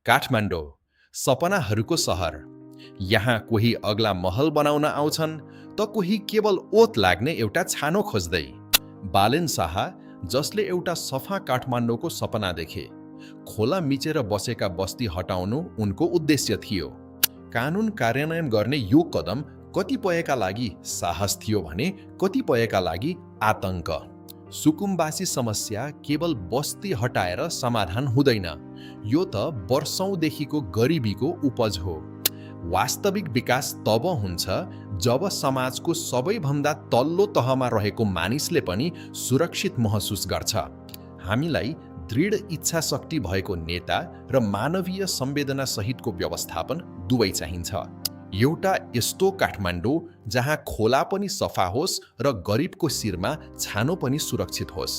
काठमाडौँ, सपनाहरूको सहर। यहाँ कोही अग्ला महल बनाउन आउँछन् त कोही केवल ओत लाग्ने एउटा छानो खोज्दै। बालेन शाह, जसले एउटा सफा काठमाडौँको सपना देखे। खोला मिचेर बसेका बस्ती हटाउनु उनको उद्देश्य थियो। कानुन कार्यान्वयन गर्ने यो कदम कतिपयका लागि साहस थियो भने कतिपयका लागि आतंक। सुकुम्बासी समस्या केवल बस्ती हटाएर समाधान हुँदैन, यो त वर्षौंदेखिको गरिबीको उपज हो। वास्तविक विकास तब हुन्छ जब समाजको सबैभन्दा तल्लो तहमा रहेको मानिसले पनि सुरक्षित महसुस गर्छ। हामीलाई दृढ इच्छा शक्ति भएको नेता र मानवीय संवेदना सहितको व्यवस्थापन दुवै चाहिन्छ। एउटा यस्तो काठमाडौँ जहाँ खोला पनि सफा होस् र गरिबको शिरमा छानो पनि सुरक्षित होस्।